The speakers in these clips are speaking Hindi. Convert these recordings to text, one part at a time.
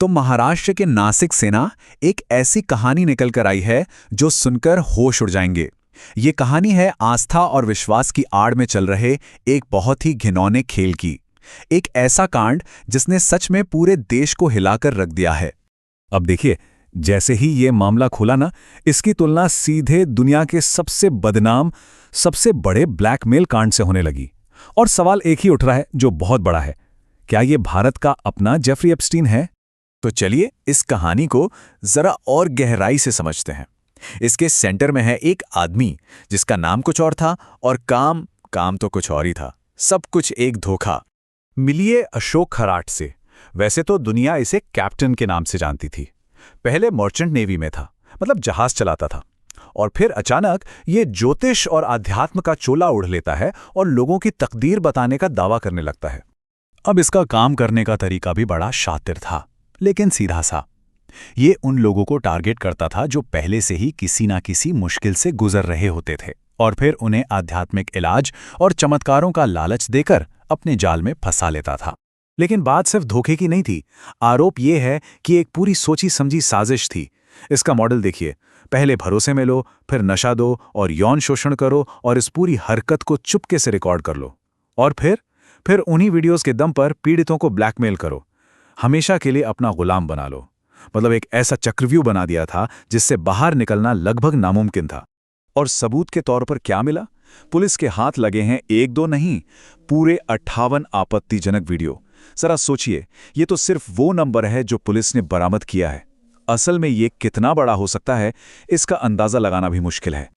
तो महाराष्ट्र के नासिक से ना एक ऐसी कहानी निकल कर आई है जो सुनकर होश उड़ जाएंगे। ये कहानी है आस्था और विश्वास की आड़ में चल रहे एक बहुत ही घिनौने खेल की। एक ऐसा कांड जिसने सच में पूरे देश को हिलाकर रख दिया है। अब देखिए, जैसे ही ये मामला खुला ना, इसकी तुलना सीधे दुनिया के सबसे बदनाम, सबसे बड़े ब्लैकमेल कांड से होने लगी। और सवाल एक ही उठ रहा है जो बहुत बड़ा है, क्या ये भारत का अपना जेफरी एप्स्टीन है? तो चलिए इस कहानी को जरा और गहराई से समझते हैं। इसके सेंटर में है एक आदमी जिसका नाम कुछ और था और काम तो कुछ और ही था। सब कुछ एक धोखा। मिलिए अशोक खराट से। वैसे तो दुनिया इसे कैप्टन के नाम से जानती थी। पहले मर्चेंट नेवी में था, मतलब जहाज चलाता था। और फिर अचानक ये ज्योतिष और अध्यात्म का चोला ओढ़ लेता है और लोगों की तकदीर बताने का दावा करने लगता है। अब इसका काम करने का तरीका भी बड़ा शातिर था, लेकिन सीधा सा। ये उन लोगों को टारगेट करता था जो पहले से ही किसी ना किसी मुश्किल से गुजर रहे होते थे, और फिर उन्हें आध्यात्मिक इलाज और चमत्कारों का लालच देकर अपने जाल में फंसा लेता था। लेकिन बात सिर्फ धोखे की नहीं थी। आरोप ये है कि एक पूरी सोची समझी साजिश थी। इसका मॉडल देखिए, पहले भरोसे में लो, फिर नशा दो और यौन शोषण करो और इस पूरी हरकत को चुपके से रिकॉर्ड कर लो, और फिर उन्हीं वीडियोस के दम पर पीड़ितों को ब्लैकमेल करो, हमेशा के लिए अपना गुलाम बना लो। मतलब एक ऐसा चक्रव्यूह बना दिया था जिससे बाहर निकलना लगभग नामुमकिन था। और सबूत के तौर पर क्या मिला? पुलिस के हाथ लगे हैं एक दो नहीं, पूरे 58 आपत्तिजनक वीडियो। जरा सोचिए, ये तो सिर्फ वो नंबर है जो पुलिस ने बरामद किया है। असल में ये कितना बड़ा हो सकता है, इसका अंदाजा लगाना भी मुश्किल है।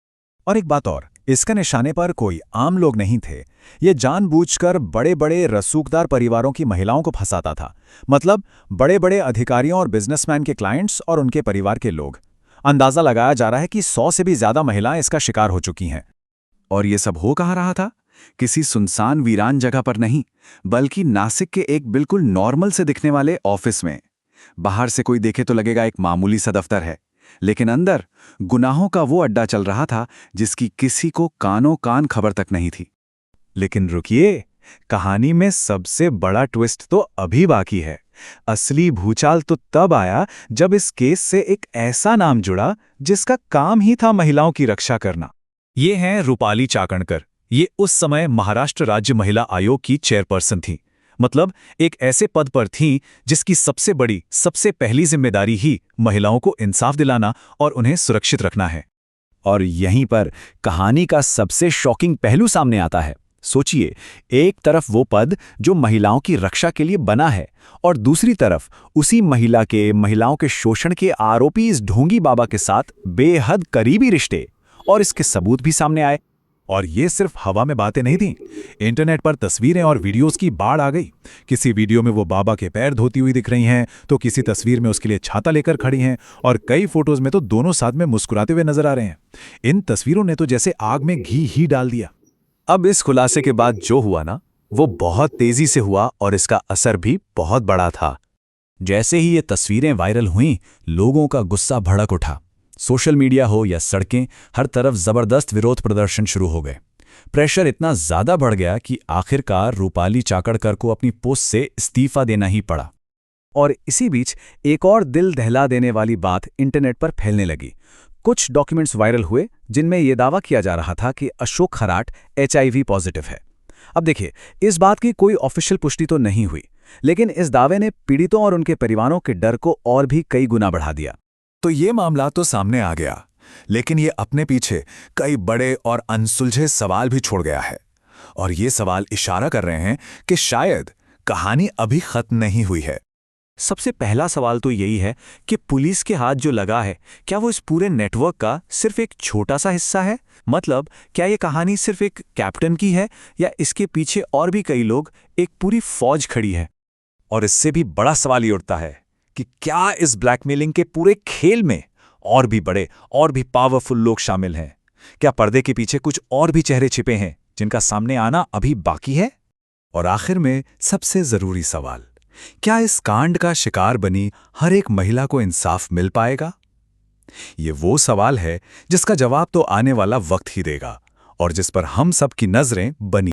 और एक बात और, इसका निशाने पर कोई आम लोग नहीं थे। ये जानबूझकर बड़े बड़े रसूखदार परिवारों की महिलाओं को फंसाता था। मतलब बड़े बड़े अधिकारियों और बिजनेसमैन के क्लाइंट्स और उनके परिवार के लोग। अंदाजा लगाया जा रहा है कि 100 से भी ज्यादा महिलाएं इसका शिकार हो चुकी हैं। और ये सब हो कहाँ रहा था? किसी सुनसान वीरान जगह पर नहीं, बल्कि नासिक के एक बिल्कुल नॉर्मल से दिखने वाले ऑफिस में। बाहर से कोई देखे तो लगेगा एक मामूली सा दफ्तर है, लेकिन अंदर गुनाहों का वो अड्डा चल रहा था जिसकी किसी को कानों कान खबर तक नहीं थी। लेकिन रुकिए, कहानी में सबसे बड़ा ट्विस्ट तो अभी बाकी है। असली भूचाल तो तब आया जब इस केस से एक ऐसा नाम जुड़ा जिसका काम ही था महिलाओं की रक्षा करना। ये हैं रूपाली चाकणकर। ये उस समय महाराष्ट्र राज्य महिला आयोग की चेयरपर्सन थी। मतलब एक ऐसे पद पर थीं जिसकी सबसे बड़ी, सबसे पहली जिम्मेदारी ही महिलाओं को इंसाफ दिलाना और उन्हें सुरक्षित रखना है। और यहीं पर कहानी का सबसे शॉकिंग पहलू सामने आता है। सोचिए, एक तरफ वो पद जो महिलाओं की रक्षा के लिए बना है, और दूसरी तरफ उसी महिलाओं के शोषण के आरोपी इस ढोंगी बाबा के साथ बेहद करीबी रिश्ते, और इसके सबूत भी सामने आए। और ये सिर्फ हवा में बातें नहीं थीं। इंटरनेट पर तस्वीरें और वीडियोस की बाढ़ आ गई। किसी वीडियो में वो बाबा के पैर धोती हुई दिख रही हैं, तो किसी तस्वीर में उसके लिए छाता लेकर खड़ी हैं, और कई फोटोज में तो दोनों साथ में मुस्कुराते हुए नजर आ रहे हैं। इन तस्वीरों ने तो जैसे आग में घी ही डाल दिया। अब इस खुलासे के बाद जो हुआ ना, वो बहुत तेजी से हुआ और इसका असर भी बहुत बड़ा था। जैसे ही ये तस्वीरें वायरल हुईं, लोगों का गुस्सा भड़क उठा। सोशल मीडिया हो या सड़कें, हर तरफ जबरदस्त विरोध प्रदर्शन शुरू हो गए। प्रेशर इतना ज्यादा बढ़ गया कि आखिरकार रूपाली चाकणकर को अपनी पोस्ट से इस्तीफा देना ही पड़ा। और इसी बीच एक और दिल दहला देने वाली बात इंटरनेट पर फैलने लगी। कुछ डॉक्यूमेंट्स वायरल हुए जिनमें यह दावा किया जा रहा था कि अशोक खराट HIV पॉजिटिव है। अब देखिए, इस बात की कोई ऑफिशियल पुष्टि तो नहीं हुई, लेकिन इस दावे ने पीड़ितों और उनके परिवारों के डर को और भी कई गुना बढ़ा दिया। तो ये मामला तो सामने आ गया, लेकिन ये अपने पीछे कई बड़े और अनसुलझे सवाल भी छोड़ गया है। और ये सवाल इशारा कर रहे हैं कि शायद कहानी अभी खत्म नहीं हुई है। सबसे पहला सवाल तो यही है कि पुलिस के हाथ जो लगा है, क्या वो इस पूरे नेटवर्क का सिर्फ एक छोटा सा हिस्सा है? मतलब क्या ये कहानी सिर्फ एक कैप्टन की है, या इसके पीछे और भी कई लोग, एक पूरी फौज खड़ी है? और इससे भी बड़ा सवाल ये उठता है कि क्या इस ब्लैकमेलिंग के पूरे खेल में और भी बड़े और भी पावरफुल लोग शामिल हैं? क्या पर्दे के पीछे कुछ और भी चेहरे छिपे हैं जिनका सामने आना अभी बाकी है? और आखिर में सबसे जरूरी सवाल, क्या इस कांड का शिकार बनी हर एक महिला को इंसाफ मिल पाएगा? ये वो सवाल है जिसका जवाब तो आने वाला वक्त ही देगा, और जिस पर हम सब की नजरें बनी